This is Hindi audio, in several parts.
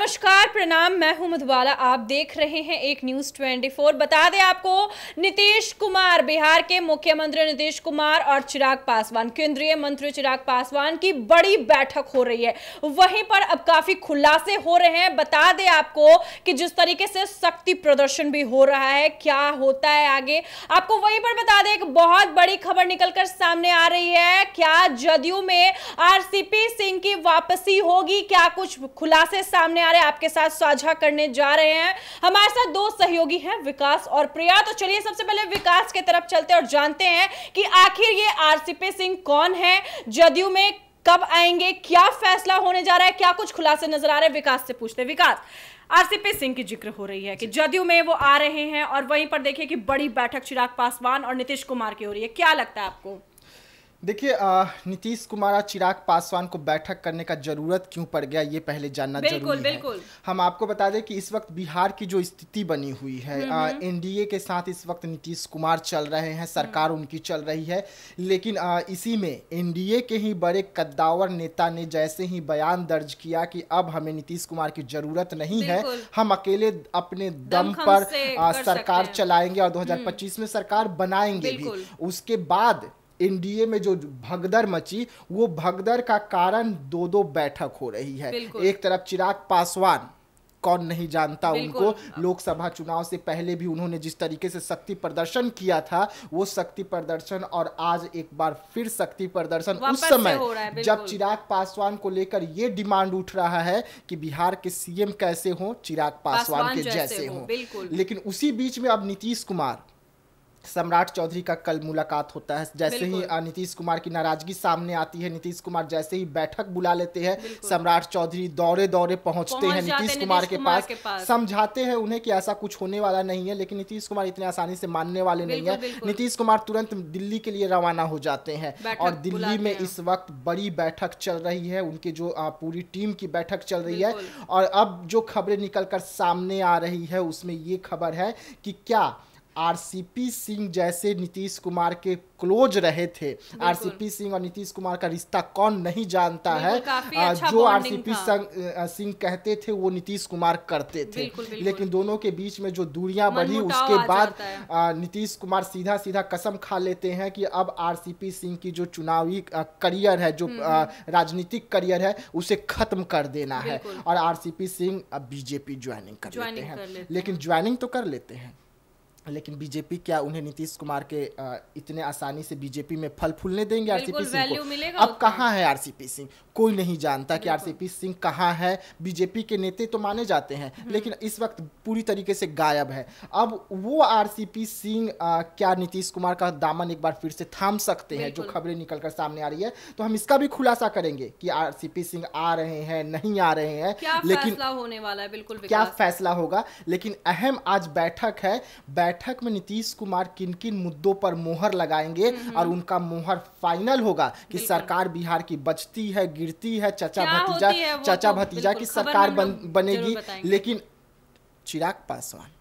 नमस्कार, प्रणाम। मैं हूं मधुबाला। आप देख रहे हैं एक न्यूज 24। बता दें आपको, नीतीश कुमार, बिहार के मुख्यमंत्री नीतीश कुमार और चिराग पासवान, केंद्रीय मंत्री चिराग पासवान की बड़ी बैठक हो रही है। वहीं पर अब काफी खुलासे हो रहे हैं। बता दें आपको कि जिस तरीके से शक्ति प्रदर्शन भी हो रहा है, क्या होता है आगे आपको वहीं पर बता दें। एक बहुत बड़ी खबर निकलकर सामने आ रही है। क्या जदयू में आरसीपी सिंह की वापसी होगी? क्या कुछ खुलासे सामने आ रहे हैं, आपके साथ साझा करने जा रहे हैं। हमारे साथ दो सहयोगी हैं, विकास और प्रिया। तो चलिए सबसे पहले विकास की तरफ चलते हैं और जानते हैं कि आखिर ये आरसीपी सिंह कौन है, जदयू में कब आएंगे, क्या फैसला होने जा रहा है, क्या कुछ खुलासे नजर आ रहे हैं। विकास से पूछते हैं। विकास, आरसीपी सिंह की जिक्र हो रही है कि जदयू में वो आ रहे हैं और वहीं पर देखिए कि बड़ी बैठक चिराग पासवान और नीतीश कुमार की हो रही है। क्या लगता है आपको? देखिए, नीतीश कुमार और चिराग पासवान को बैठक करने का जरूरत क्यों पड़ गया, ये पहले जानना जरूरी है। हम आपको बता दें कि इस वक्त बिहार की जो स्थिति बनी हुई है, एनडीए के साथ इस वक्त नीतीश कुमार चल रहे हैं, सरकार उनकी चल रही है। लेकिन इसी में एनडीए के ही बड़े कद्दावर नेता ने जैसे ही बयान दर्ज किया कि अब हमें नीतीश कुमार की जरूरत नहीं है, हम अकेले अपने दम पर सरकार चलाएंगे और 2025 में सरकार बनाएंगे भी। उसके बाद एनडीए में जो भगदड़ मची, वो भगदड़ का कारण दो बैठक हो रही है। एक तरफ चिराग पासवान, कौन नहीं जानता उनको, लोकसभा चुनाव से पहले भी उन्होंने जिस तरीके से शक्ति प्रदर्शन किया था, वो शक्ति प्रदर्शन और आज एक बार फिर शक्ति प्रदर्शन उस समय जब चिराग पासवान को लेकर ये डिमांड उठ रहा है कि बिहार के सीएम कैसे हो, चिराग पासवान के जैसे हो। लेकिन उसी बीच में अब नीतीश कुमार, सम्राट चौधरी का कल मुलाकात होता है। जैसे ही नीतीश कुमार की नाराजगी सामने आती है, नीतीश कुमार जैसे ही बैठक बुला लेते हैं, सम्राट चौधरी दौरे दौरे पहुंचते हैं नीतीश कुमार के पास, समझाते हैं उन्हें कि ऐसा कुछ होने वाला नहीं है। लेकिन नीतीश कुमार इतने आसानी से मानने वाले नहीं है। नीतीश कुमार तुरंत दिल्ली के लिए रवाना हो जाते हैं और दिल्ली में इस वक्त बड़ी बैठक चल रही है, उनकी जो पूरी टीम की बैठक चल रही है। और अब जो खबरें निकलकर सामने आ रही है, उसमें ये खबर है कि क्या आरसीपी सिंह जैसे नीतीश कुमार के क्लोज रहे थे, आरसीपी सिंह और नीतीश कुमार का रिश्ता कौन नहीं जानता है। जो आरसीपी सिंह कहते थे वो नीतीश कुमार करते थे। लेकिन दोनों के बीच में जो दूरियां बढ़ी, उसके बाद नीतीश कुमार सीधा सीधा कसम खा लेते हैं कि अब आरसीपी सिंह की जो चुनावी करियर है, जो राजनीतिक करियर है, उसे खत्म कर देना है। और आरसीपी सिंह अब बीजेपी ज्वाइनिंग कर लेते हैं। लेकिन ज्वाइनिंग तो कर लेते हैं, लेकिन बीजेपी क्या उन्हें नीतीश कुमार के इतने आसानी से बीजेपी में फल फूलने देंगे? आरसीपी सिंह को अब कहाँ है आरसीपी सिंह, कोई नहीं जानता कि आरसीपी सिंह कहाँ है। बीजेपी के नेता तो माने जाते हैं, लेकिन इस वक्त पूरी तरीके से गायब है। अब वो आरसीपी सिंह क्या नीतीश कुमार का दामन एक बार फिर से थाम सकते हैं? जो खबरें निकलकर सामने आ रही है, तो हम इसका भी खुलासा करेंगे कि आरसीपी सिंह आ रहे हैं, नहीं आ रहे हैं, लेकिन होने वाला है। बिल्कुल क्या फैसला होगा। लेकिन अहम आज बैठक है। बैठक में नीतीश कुमार किन किन मुद्दों पर मोहर लगाएंगे और उनका मोहर फाइनल होगा कि सरकार बिहार की बचती है, गिरती है, चाचा भतीजा की सरकार बनेगी। लेकिन चिराग पासवान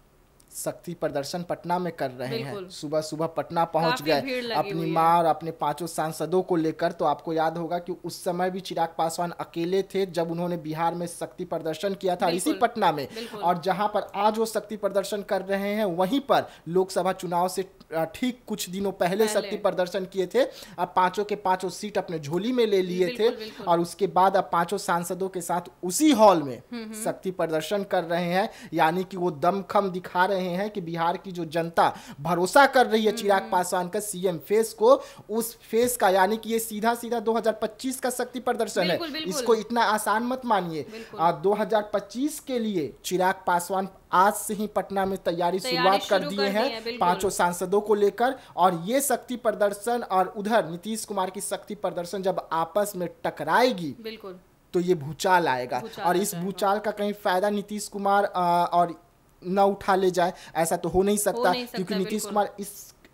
शक्ति प्रदर्शन पटना में कर रहे हैं, सुबह सुबह पटना पहुंच गए अपनी मां और अपने 5 सांसदों को लेकर। तो आपको याद होगा कि उस समय भी चिराग पासवान अकेले थे जब उन्होंने बिहार में शक्ति प्रदर्शन किया था, इसी पटना में। और जहां पर आज वो शक्ति प्रदर्शन कर रहे हैं, वहीं पर लोकसभा चुनाव से ठीक कुछ दिनों पहले शक्ति प्रदर्शन किए थे। अब 5 के 5 सीट अपने झोली में ले लिए थे और उसके बाद अब 5 सांसदों के साथ उसी हॉल में शक्ति प्रदर्शन कर रहे हैं। यानी कि वो दमखम दिखा रहे हैं कि बिहार की जो जनता भरोसा कर रही है चिराग पासवान का सीएम फेस को, उस फेस का, यानी कि ये सीधा सीधा 2025 का शक्ति प्रदर्शन है। इसको इतना आसान मत मानिए। 2025 के लिए चिराग पासवान आज से ही पटना में तैयारी शुरुआत कर दिए हैं 5 सांसदों को लेकर। और ये शक्ति प्रदर्शन और उधर नीतीश कुमार की शक्ति प्रदर्शन जब आपस में टकराएगी, तो ये भूचाल आएगा। और इस भूचाल का कहीं फायदा नीतीश कुमार और न उठा ले जाए, ऐसा तो हो नहीं सकता। क्योंकि नीतीश कुमार इस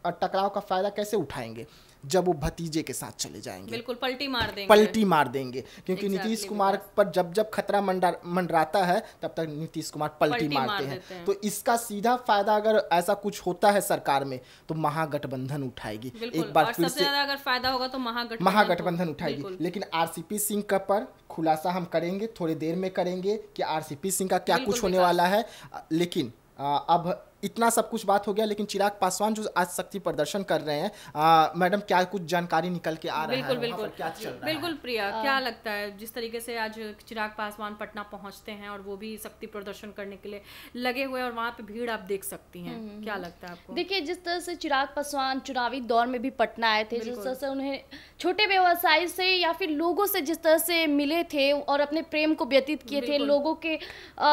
टकराव का फायदा कैसे उठाएंगे? जब वो भतीजे के साथ चले जाएंगे, बिल्कुल पलटी मार देंगे क्योंकि नीतीश कुमार पर जब खतरा मंडराता है तब तक नीतीश कुमार पलटी मारते हैं। तो इसका सीधा फायदा अगर ऐसा कुछ होता है सरकार में तो महागठबंधन उठाएगी एक बार फिर से। अगर फायदा होगा तो महागठबंधन उठाएगी। लेकिन आरसीपी सिंह का पर खुलासा हम करेंगे, थोड़ी देर में करेंगे कि आरसीपी सिंह का क्या कुछ होने वाला है। लेकिन अब इतना सब कुछ बात हो गया, लेकिन चिराग पासवान जो आज शक्ति प्रदर्शन कर रहे हैं, मैडम क्या कुछ जानकारी निकल के आ रहा है? बिल्कुल प्रिया, क्या लगता है जिस तरीके से आज चिराग पासवान पटना पहुंचते हैं और वो भी शक्ति प्रदर्शन करने के लिए लगे हुए हैं और वहाँ पे भीड़ आप देख सकती हैं, क्या लगता है आपको? देखिए, जिस तरह से चिराग पासवान चुनावी दौर में भी पटना आए थे, जिस तरह से उन्हें छोटे व्यवसायी से या फिर लोगों से जिस तरह से मिले थे और अपने प्रेम को व्यतीत किए थे, लोगों के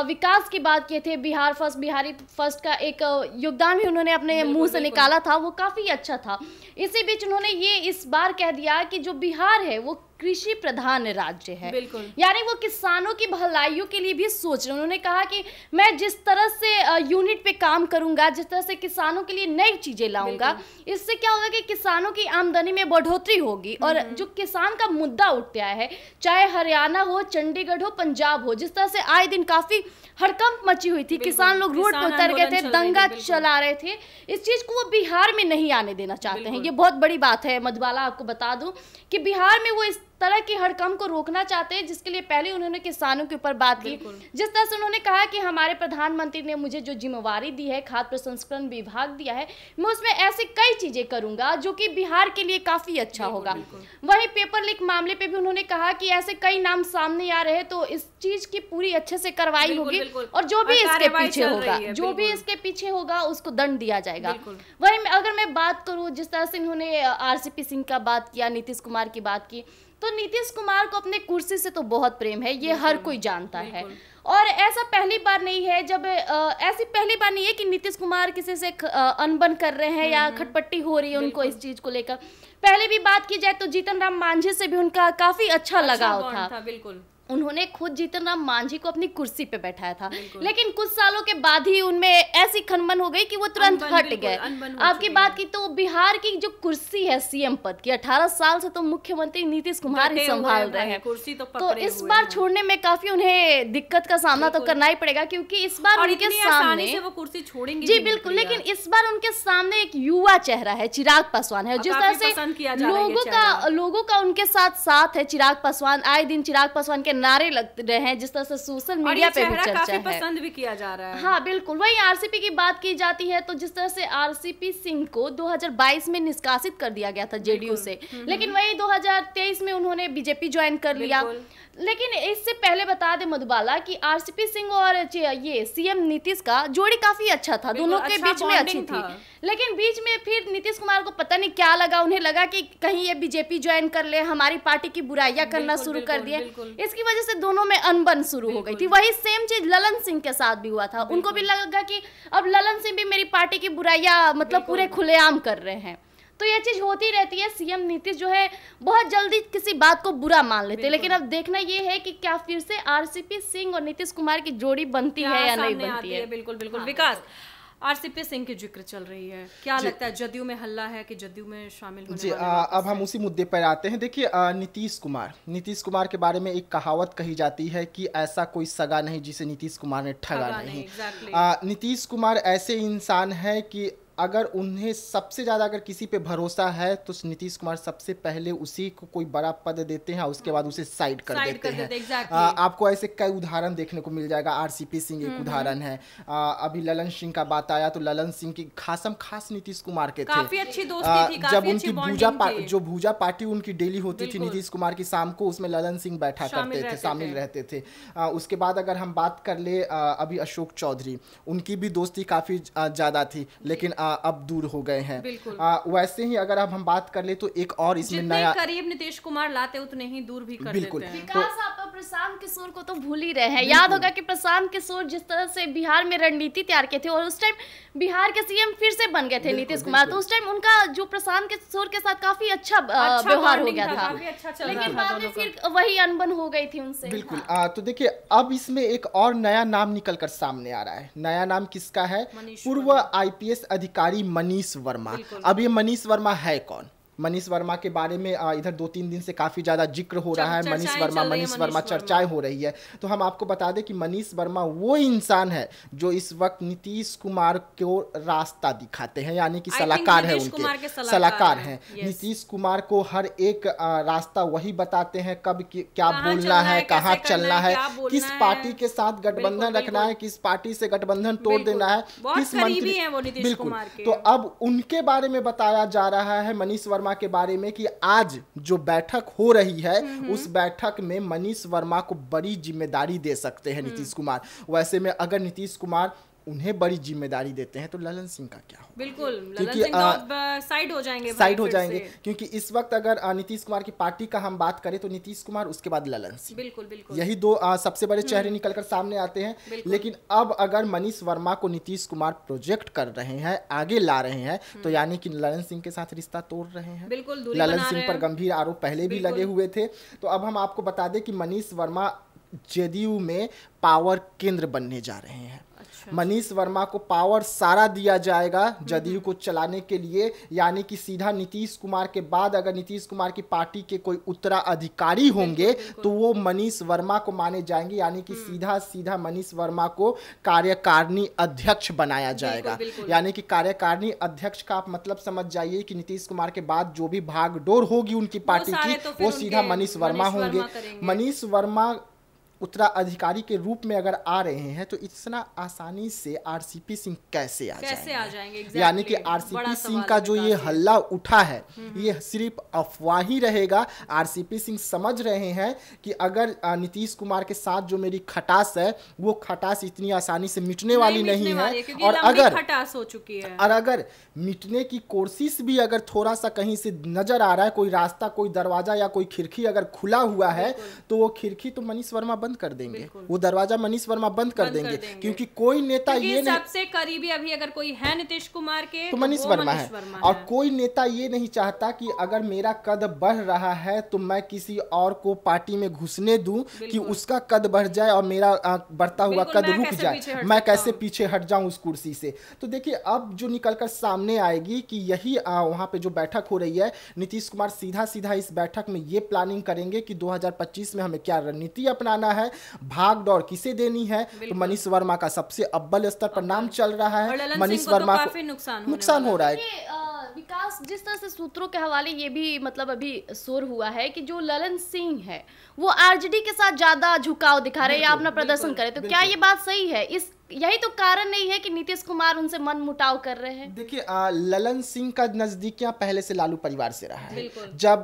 विकास की बात किए थे, बिहार फर्स्ट, बिहारी फर्स्ट का एक योगदान भी उन्होंने अपने मुंह से निकाला था, वो काफी अच्छा था। इसी बीच उन्होंने ये इस बार कह दिया कि जो बिहार है वो कृषि प्रधान राज्य है, यानी वो किसानों की भलाइयों के लिए भी सोच रहे। उन्होंने कहा कि मैं जिस तरह से यूनिट पे काम करूंगा, जिस तरह से किसानों के लिए नई चीजें लाऊंगा, इससे क्या होगा कि किसानों की आमदनी में बढ़ोतरी होगी। और जो किसान का मुद्दा उठता है, चाहे हरियाणा हो, चंडीगढ़ हो, पंजाब हो, जिस तरह से आए दिन काफी हड़कंप मची हुई थी, किसान लोग रोड पर उतर गए थे, दंगा चला रहे थे, इस चीज को वो बिहार में नहीं आने देना चाहते हैं। ये बहुत बड़ी बात है मधुबाला, आपको बता दूं कि बिहार में वो इस तरह की हड़कंप को रोकना चाहते हैं, जिसके लिए पहले उन्होंने किसानों के ऊपर बात की। जिस तरह से उन्होंने कहा कि हमारे प्रधानमंत्री ने मुझे जो जिम्मेवारी दी है, खाद्य प्रसंस्करण विभाग दिया है, मैं उसमें ऐसी कई चीजें करूंगा जो कि बिहार के लिए काफी अच्छा होगा। वहीं पेपर लीक मामले पे भी उन्होंने कहा कि ऐसे कई नाम सामने आ रहे हैं, तो इस चीज की पूरी अच्छे से कार्रवाई होगी और जो भी इसके पीछे होगा उसको दंड दिया जाएगा। वहीं अगर मैं बात करूं, जिस तरह से इन्होंने आरसीपी सिंह का बात किया, नीतीश कुमार की बात की, तो नीतीश कुमार को अपने कुर्सी से तो बहुत प्रेम है, ये हर कोई जानता है। और ऐसा पहली बार नहीं है, ऐसी पहली बार नहीं है कि नीतीश कुमार किसी से अनबन कर रहे हैं या खटपट्टी हो रही है उनको इस चीज को लेकर। पहले भी बात की जाए तो जीतन राम मांझी से भी उनका काफी अच्छा लगाव था। बिल्कुल, उन्होंने खुद जीतन राम मांझी को अपनी कुर्सी पे बैठाया था, लेकिन कुछ सालों के बाद ही उनमें ऐसी खनबन हो गई कि वो तुरंत हट गए। आपकी बात की तो बिहार की जो कुर्सी है सीएम पद की, 18 साल से तो मुख्यमंत्री नीतीश कुमार ही संभाल रहे हैं, तो इस बार छोड़ने में काफी उन्हें दिक्कत का सामना तो करना ही पड़ेगा, क्योंकि इस बार उनके सामने वो कुर्सी छोड़ेंगे। जी बिल्कुल, लेकिन इस बार उनके सामने एक युवा चेहरा है, चिराग पासवान है। जिस तरह से लोगों का उनके साथ है, चिराग पासवान आए दिन चिराग पासवान के नारे लग रहे हैं, जिस तरह से सोशल मीडिया पे भी चर्चा है, पसंद भी किया जा रहा है। हाँ बिल्कुल। वहीं आरसीपी की बात की जाती है तो जिस तरह से आरसीपी सिंह को 2022 में निष्कासित कर दिया गया था जेडीयू से, लेकिन वही 2023 में उन्होंने बीजेपी ज्वाइन कर लिया। लेकिन इससे पहले बता दे मधुबाला कि आरसीपी सिंह और ये सीएम नीतीश का जोड़ी काफी अच्छा था, दोनों के बीच में अच्छी थी। लेकिन बीच में फिर नीतीश कुमार को पता नहीं क्या लगा, उन्हें लगा कि कहीं ये बीजेपी ज्वाइन कर ले, हमारी पार्टी की बुराइयां करना शुरू कर दिए, इसकी वजह से दोनों में अनबन शुरू हो गई थी। वही सेम चीज ललन सिंह के साथ भी हुआ था, उनको भी लगा कि अब ललन सिंह भी मेरी पार्टी की बुराइयां मतलब पूरे खुलेआम कर रहे हैं। तो ये चीज होती रहती है। सीएम नीतीश जो है बहुत जल्दी किसी बात को बुरा मान लेते हैं, लेकिन अब देखना ये है कि क्या फिर से आरसीपी सिंह और नीतीश कुमार की जोड़ी बनती है या नहीं बनती है। बिल्कुल बिल्कुल। विकास, आरसीपी सिंह की जिक्र चल रही है, क्या लगता है जदयू में हल्ला है कि जदयू में शामिल होने वाले? अब हम उसी मुद्दे पर आते हैं। देखिए, नीतीश कुमार के बारे में एक कहावत कही जाती है कि ऐसा कोई सगा नहीं जिसे नीतीश कुमार ने ठगा नहीं। नीतीश कुमार ऐसे इंसान है कि अगर उन्हें सबसे ज़्यादा अगर किसी पे भरोसा है तो नीतीश कुमार सबसे पहले उसी को कोई बड़ा पद देते हैं, उसके बाद उसे साइड कर देते हैं। आपको ऐसे कई उदाहरण देखने को मिल जाएगा। आरसीपी सिंह एक उदाहरण है। अभी ललन सिंह का बात आया तो ललन सिंह की खास नीतीश कुमार के थे, काफी अच्छी दोस्ती थी, जब उनकी भूजा पार्टी उनकी डेली होती थी नीतीश कुमार की, शाम को उसमें ललन सिंह बैठा करते थे, शामिल रहते थे। उसके बाद अगर हम बात कर ले अभी अशोक चौधरी, उनकी भी दोस्ती काफी ज्यादा थी, लेकिन अब दूर हो गए हैं। वैसे ही अगर अब हम बात कर ले तो एक और इसमें नया करीब नीतीश कुमार लाते उतने ही दूर भी कर बिल्कुल देते हैं। विकास, आप प्रशांत किशोर को तो भूल ही रहे हैं। याद होगा कि प्रशांत किशोर जिस तरह से बिहार में रणनीति तैयार किए थे और उस टाइम बिहार के सीएम फिर से बन गए थे नीतीश कुमार, तो उस टाइम उनका जो प्रशांत किशोर के साथ काफी अच्छा व्यवहार हो गया था, लेकिन बाद में फिर वही अनबन हो गई थी उनसे। बिल्कुल। तो देखिए अब इसमें एक और नया नाम निकलकर सामने आ रहा है। नया नाम किसका है? पूर्व आईपीएस अधिकारी मनीष वर्मा। अब ये मनीष वर्मा है कौन? मनीष वर्मा के बारे में इधर 2-3 दिन से काफ़ी ज़्यादा जिक्र हो रहा है। मनीष वर्मा चर्चाएं हो रही है। तो हम आपको बता दें कि मनीष वर्मा वो इंसान है जो इस वक्त नीतीश कुमार को रास्ता दिखाते हैं, यानी कि सलाहकार है, उनके सलाहकार हैं। नीतीश कुमार को हर एक रास्ता वही बताते हैं, कब क्या बोलना है, कहाँ चलना है, किस पार्टी के साथ गठबंधन रखना है, किस पार्टी से गठबंधन तोड़ देना है, किस मंत्री। बिल्कुल। तो अब उनके बारे में बताया जा रहा है, मनीष वर्मा के बारे में, कि आज जो बैठक हो रही है उस बैठक में मनीष वर्मा को बड़ी जिम्मेदारी दे सकते हैं नीतीश कुमार। वैसे में अगर नीतीश कुमार उन्हें बड़ी जिम्मेदारी देते हैं तो ललन सिंह का क्या होगा? बिल्कुल, ललन सिंह तो साइड हो जाएंगे क्योंकि इस वक्त अगर नीतीश कुमार की पार्टी का हम बात करें तो नीतीश कुमार, उसके बाद ललन सिंह, बिल्कुल यही दो सबसे बड़े चेहरे निकलकर सामने आते हैं। लेकिन अब अगर मनीष वर्मा को नीतीश कुमार प्रोजेक्ट कर रहे हैं, आगे ला रहे हैं, तो यानी कि ललन सिंह के साथ रिश्ता तोड़ रहे हैं। ललन सिंह पर गंभीर आरोप पहले भी लगे हुए थे। तो अब हम आपको बता दें कि मनीष वर्मा जदयू में पावर केंद्र बनने जा रहे हैं। मनीष वर्मा को पावर सारा दिया जाएगा जदयू को चलाने के लिए, यानी कि सीधा नीतीश कुमार के बाद अगर नीतीश कुमार की पार्टी के कोई उत्तराधिकारी होंगे तो वो मनीष वर्मा को माने जाएंगे, यानी कि सीधा मनीष वर्मा को कार्यकारिणी अध्यक्ष बनाया जाएगा। यानी कि कार्यकारिणी अध्यक्ष का आप मतलब समझ जाइए कि नीतीश कुमार के बाद जो भी भागदौड़ होगी उनकी पार्टी की वो सीधा मनीष वर्मा होंगे। मनीष वर्मा उत्तराधिकारी के रूप में अगर आ रहे हैं तो इतना आसानी से आरसीपी सिंह कैसे आ जाएंगे? यानी कि आरसीपी सिंह का जो ये हल्ला उठा है ये सिर्फ अफवाह ही रहेगा। आरसीपी सिंह समझ रहे हैं कि अगर नीतीश कुमार के साथ जो मेरी खटास है वो खटास इतनी आसानी से मिटने वाली नहीं है, और अगर खटास हो चुकी है, और अगर मिटने की कोशिश भी अगर थोड़ा सा कहीं से नजर आ रहा है, कोई रास्ता, कोई दरवाजा या कोई खिड़की अगर खुला हुआ है तो वो खिड़की तो मनीष वर्मा बंद कर देंगे, वो दरवाजा मनीष वर्मा बंद कर देंगे। क्योंकि कोई नेता ये नहीं, सबसे करीबी अभी अगर कोई है नीतीश कुमार के तो मनीष वर्मा है। और कोई नेता ये नहीं चाहता कि अगर मेरा कद बढ़ रहा है तो मैं किसी और को पार्टी में घुसने दूं कि उसका कद बढ़ जाए और मेरा बढ़ता हुआ कद रुक जाए, मैं कैसे पीछे हट जाऊं उस कुर्सी से। तो देखिए अब जो निकलकर सामने आएगी कि यही वहां पे जो बैठक हो रही है, नीतीश कुमार सीधा इस बैठक में ये प्लानिंग करेंगे कि 2025 में हमें क्या रणनीति अपनाना है, भाग दौड़ किसे देनी है। तो मनीष वर्मा का सबसे अव्वल स्तर पर नाम चल रहा है, मनीष वर्मा को काफी नुकसान हो रहा है। विकास, जिस तरह से सूत्रों के हवाले ये भी मतलब अभी शोर हुआ है कि जो ललन सिंह है वो आरजेडी के साथ ज्यादा झुकाव दिखा रहे हैं या अपना प्रदर्शन करे, तो क्या ये बात सही है? यही तो कारण नहीं है कि नीतीश कुमार उनसे मन मुटाव कर रहे हैं? देखिए ललन सिंह का नजदीकियां पहले से लालू परिवार से रहा है। जब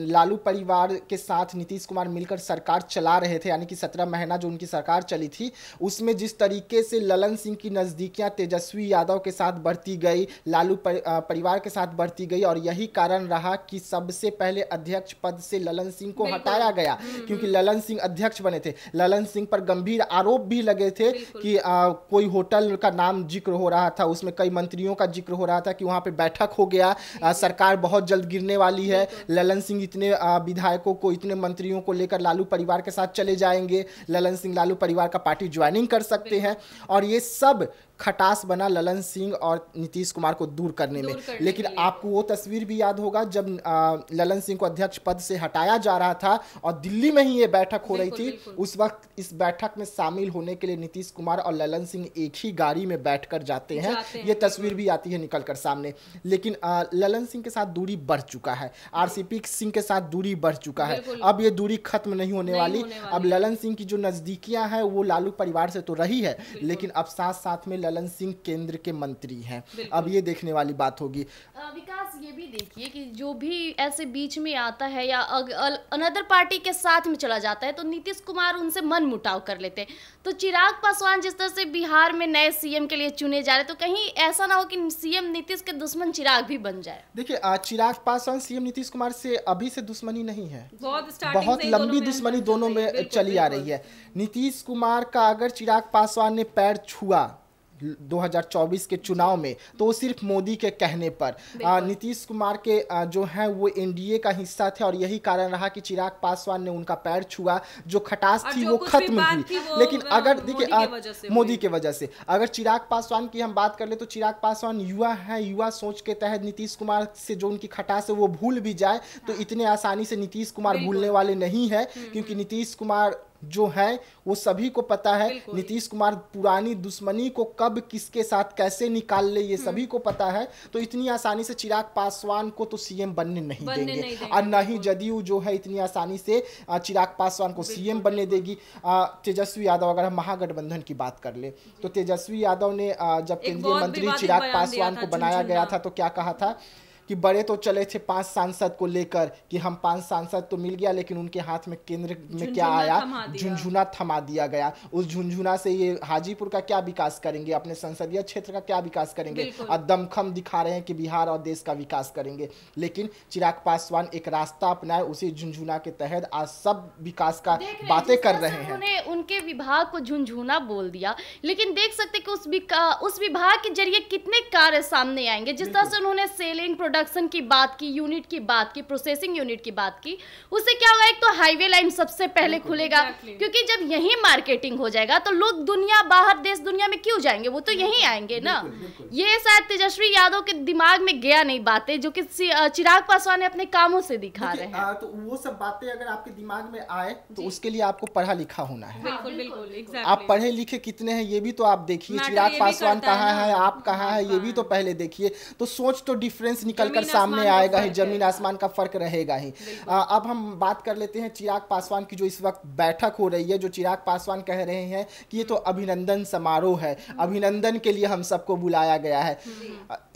लालू परिवार के साथ नीतीश कुमार मिलकर सरकार चला रहे थे, यानी कि 17 महीना जो उनकी सरकार चली थी, उसमें जिस तरीके से ललन सिंह की नजदीकियां तेजस्वी यादव के साथ बढ़ती गई, लालू परिवार के साथ बढ़ती गई, और यही कारण रहा कि सबसे पहले अध्यक्ष पद से ललन सिंह को हटाया गया, क्योंकि ललन सिंह अध्यक्ष बने थे। ललन सिंह पर गंभीर आरोप भी लगे थे कि कोई होटल का नाम जिक्र हो रहा था, उसमें कई मंत्रियों का जिक्र हो रहा था कि वहां पे बैठक हो गया, सरकार बहुत जल्द गिरने वाली है, ललन सिंह इतने विधायकों को, इतने मंत्रियों को लेकर लालू परिवार के साथ चले जाएंगे, ललन सिंह लालू परिवार का पार्टी ज्वाइनिंग कर सकते हैं, और ये सब खटास बना ललन सिंह और नीतीश कुमार को दूर करने में। लेकिन आपको वो तस्वीर भी याद होगा जब ललन सिंह को अध्यक्ष पद से हटाया जा रहा था और दिल्ली में ही ये बैठक हो रही थी, उस वक्त इस बैठक में शामिल होने के लिए नीतीश कुमार और ललन सिंह एक ही गाड़ी में बैठकर जाते हैं। ये तस्वीर भी आती है निकलकर सामने। लेकिन ललन सिंह के साथ दूरी बढ़ चुका है, आरसीपी सिंह के साथ दूरी बढ़ चुका है, अब ये दूरी खत्म नहीं होने वाली। अब ललन सिंह की जो नजदीकियां हैं वो लालू परिवार से तो रही है, लेकिन अब साथ साथ में ललन सिंह केंद्र के मंत्री हैं। अब ये देखने वाली बात होगी। विकास, ये भी देखिए कि जो भी ऐसे बीच में आता है या अनदर पार्टी के साथ में चला जाता है तो नीतीश कुमार उनसे मन मुटाव कर लेते हैं। तो चिराग पासवान जिस तरह से बिहार में नए सीएम के लिए चुने जा रहे, तो कहीं ऐसा ना हो कि सीएम नीतीश के दुश्मन चिराग भी बन जाए। देखिए, चिराग पासवान सीएम नीतीश कुमार से अभी से दुश्मनी नहीं है, बहुत लंबी दुश्मनी दोनों में चली आ रही है। नीतीश कुमार का अगर चिराग पासवान ने पैर छुआ 2024 के चुनाव में तो वो सिर्फ मोदी के कहने पर। नीतीश कुमार के जो हैं वो एनडीए का हिस्सा थे और यही कारण रहा कि चिराग पासवान ने उनका पैर छुआ, जो खटास थी वो खत्म हुई। लेकिन अगर देखिए, मोदी के वजह से अगर चिराग पासवान की हम बात कर ले तो चिराग पासवान युवा है, युवा सोच के तहत नीतीश कुमार से जो उनकी खटास है वो भूल भी जाए तो इतने आसानी से नीतीश कुमार भूलने वाले नहीं है, क्योंकि नीतीश कुमार जो है वो सभी को पता है। नीतीश कुमार पुरानी दुश्मनी को कब किसके साथ कैसे निकाल ले ये सभी को पता है। तो इतनी आसानी से चिराग पासवान को तो सीएम बनने नहीं देंगे और न ही जदयू जो है इतनी आसानी से चिराग पासवान को सीएम बनने देगी। तेजस्वी यादव, अगर हम महागठबंधन की बात कर ले तो तेजस्वी यादव ने जब केंद्रीय मंत्री चिराग पासवान को बनाया गया था तो क्या कहा था कि बड़े तो चले थे 5 सांसद को लेकर कि हम 5 सांसद तो मिल गया, लेकिन उनके हाथ में केंद्र में क्या आया, झुनझुना थमा दिया गया। उस झुनझुना से ये हाजीपुर का क्या विकास करेंगे, अपने संसदीय क्षेत्र का क्या विकास करेंगे, और दमखम दिखा रहे हैं कि बिहार और देश का विकास करेंगे। लेकिन चिराग पासवान एक रास्ता अपनाए, उसी झुनझुना के तहत आज सब विकास का बातें कर रहे हैं। उन्होंने उनके विभाग को झुनझुना बोल दिया, लेकिन देख सकते कि उस विभाग के जरिए कितने कार्य सामने आएंगे। जिस तरह से उन्होंने सेलिंग प्रोडक्शन की बात की, यूनिट की बात की, प्रोसेसिंग यूनिट की बात की, उससे क्या होगा, एक तो हाईवे लाइन सबसे पहले खुलेगा, क्योंकि जब यही मार्केटिंग हो जाएगा तो लोग दुनिया, बाहर देश दुनिया में क्यों जाएंगे, वो तो यहीं आएंगे ना। ये शायद तेजस्वी यादव के दिमाग में गया नहीं बातें, जो कि चिराग पासवान अपने कामों से दिखा रहे हैं। तो वो सब बातें अगर आपके दिमाग में आए तो उसके लिए आपको पढ़ा लिखा होना है। बिल्कुल, आप पढ़े लिखे कितने हैं ये भी तो आप देखिए। चिराग पासवान कहाँ है, आप कहाँ है, ये भी तो पहले देखिए। तो सोच तो डिफरेंस निकल कर सामने आएगा ही, जमीन आसमान का फर्क रहेगा ही। अब हम बात कर लेते हैं चिराग पासवान की, जो इस वक्त बैठक हो रही है, जो चिराग पासवान कह रहे हैं कि ये तो अभिनंदन समारोह है, अभिनंदन के लिए हम सबको बुलाया गया है।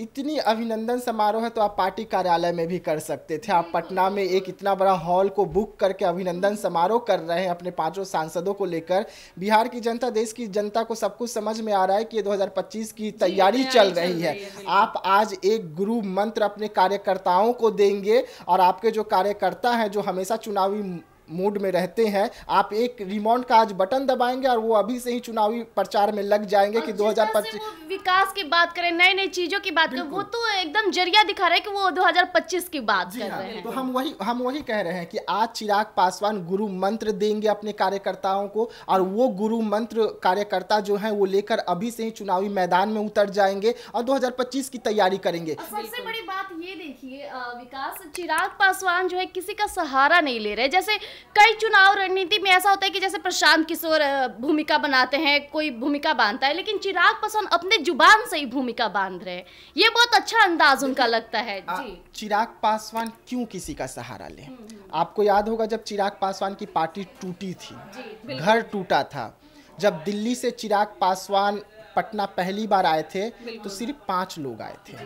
इतनी अभिनंदन समारोह है तो आप पार्टी कार्यालय में भी कर सकते थे। आप पटना में एक इतना बड़ा हॉल को बुक करके अभिनंदन समारोह कर रहे हैं अपने 5 सांसदों को लेकर। बिहार की जनता, देश की जनता को सब कुछ समझ में आ रहा है कि ये 2025 की तैयारी चल रही है। आप आज एक गुरु मंत्र अपने कार्यकर्ताओं को देंगे और आपके जो कार्यकर्ता हैं जो हमेशा चुनावी मूड में रहते हैं, आप एक रिमोट का आज बटन दबाएंगे और वो अभी से ही चुनावी प्रचार में लग जाएंगे कि 2025 विकास की बात करें, नई नई चीजों की बात करें, वो तो एकदम जरिया दिखा रहे हैं कि वो 2025 की बात कर रहे हैं। तो हम वही कह रहे हैं कि आज चिराग पासवान गुरु मंत्र देंगे अपने कार्यकर्ताओं को और वो गुरु मंत्र कार्यकर्ता जो है वो लेकर अभी से ही चुनावी मैदान में उतर जाएंगे और 2025 की तैयारी करेंगे। सबसे बड़ी बात ये देखिए विकास, चिराग पासवान जो है किसी का सहारा नहीं ले रहे। जैसे कई चुनाव रणनीति में ऐसा होता है कि जैसे प्रशांत किशोर भूमिका बनाते हैं, कोई भूमिका बांधता है, लेकिन चिराग पासवान अपने जुबान से ही भूमिका बांध रहे हैं। ये बहुत अच्छा अंदाज उनका लगता है। जी, चिराग पासवान क्यों किसी का सहारा ले? आपको याद होगा जब चिराग पासवान की पार्टी टूटी थी, घर टूटा था, जब दिल्ली से चिराग पासवान पटना पहली बार आए थे तो सिर्फ 5 लोग आए थे।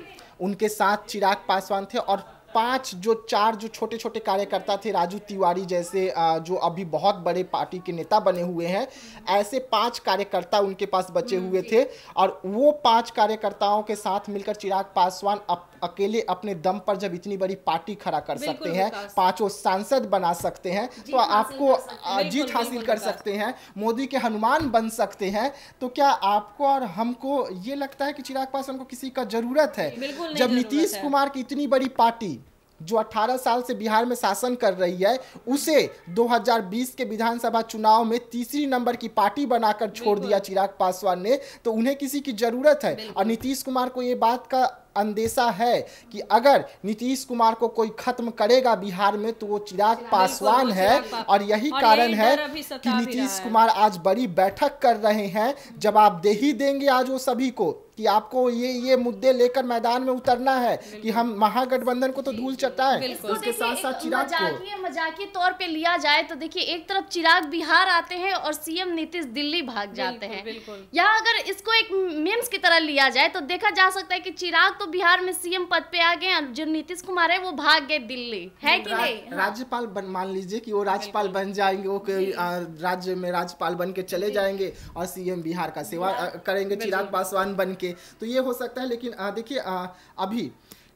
उनके साथ चिराग पासवान थे और 4 जो छोटे छोटे कार्यकर्ता थे, राजू तिवारी जैसे जो अभी बहुत बड़े पार्टी के नेता बने हुए हैं, ऐसे 5 कार्यकर्ता उनके पास बचे हुए थे और वो 5 कार्यकर्ताओं के साथ मिलकर चिराग पासवान अकेले अपने दम पर जब इतनी बड़ी पार्टी खड़ा कर सकते हैं, 5 सांसद बना सकते हैं, तो आपको जीत हासिल कर सकते हैं, मोदी के हनुमान बन सकते हैं। तो क्या आपको और हमको ये लगता है कि चिराग पासवान को किसी का जरूरत है? जब नीतीश कुमार की इतनी बड़ी पार्टी जो 18 साल से बिहार में शासन कर रही है, उसे 2020 के विधानसभा चुनाव में 3री नंबर की पार्टी बनाकर छोड़ दिया चिराग पासवान ने, तो उन्हें किसी की जरूरत है। और नीतीश कुमार को ये बात का अंदेशा है कि अगर नीतीश कुमार को कोई खत्म करेगा बिहार में तो वो चिराग पासवान है। और यही कारण है कि नीतीश कुमार आज बड़ी बैठक कर रहे हैं, जवाबदेही देंगे आज वो सभी को कि आपको ये मुद्दे लेकर मैदान में उतरना है कि हम महागठबंधन को तो धूल चटाएं, उसके साथ साथ चिराग को मजाकिया तौर पे लिया जाए तो देखिए एक तरफ चिराग बिहार आते हैं और सीएम नीतीश दिल्ली भाग जाते हैं। या अगर इसको एक मीम्स की तरह लिया जाए तो देखा जा सकता है कि चिराग तो बिहार में सीएम पद पे आ गए, जो नीतीश कुमार है वो भाग गए दिल्ली, है कि नहीं? राज्यपाल मान लीजिए कि वो राज्यपाल बन जाएंगे, वो राज्य में राज्यपाल बन के चले जाएंगे और सीएम बिहार का सेवा करेंगे चिराग पासवान बन के, तो ये हो सकता है। लेकिन देखिए अभी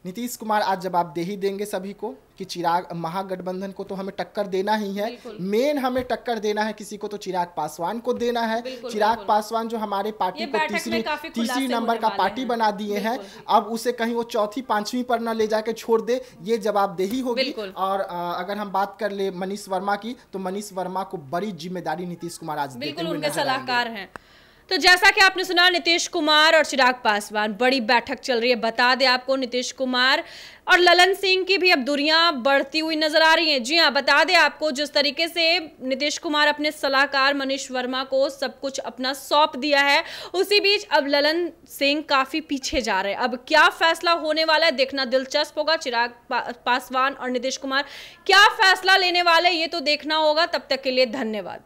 नीतीश कुमार आज जवाबदेही देंगे सभी को कि चिराग महागठबंधन को तो हमें टक्कर देना ही है, मेन हमें टक्कर देना है किसी को तो चिराग पासवान को देना है। चिराग पासवान जो हमारे पार्टी को तीसरी नंबर का पार्टी बना दिए हैं, अब उसे कहीं वो चौथी पांचवी पर न ले जाके छोड़ दे, ये जवाबदेही होगी। और अगर हम बात कर ले मनीष वर्मा की, तो मनीष वर्मा को बड़ी जिम्मेदारी नीतीश कुमार आज देते हुए उनके सलाहकार हैं। तो जैसा कि आपने सुना, नीतीश कुमार और चिराग पासवान बड़ी बैठक चल रही है। बता दें आपको, नीतीश कुमार और ललन सिंह की भी अब दूरियां बढ़ती हुई नजर आ रही हैं। जी हां, बता दें आपको, जिस तरीके से नीतीश कुमार अपने सलाहकार मनीष वर्मा को सब कुछ अपना सौंप दिया है, उसी बीच अब ललन सिंह काफी पीछे जा रहे हैं। अब क्या फैसला होने वाला है देखना दिलचस्प होगा। चिराग पासवान और नीतीश कुमार क्या फैसला लेने वाले ये तो देखना होगा। तब तक के लिए धन्यवाद।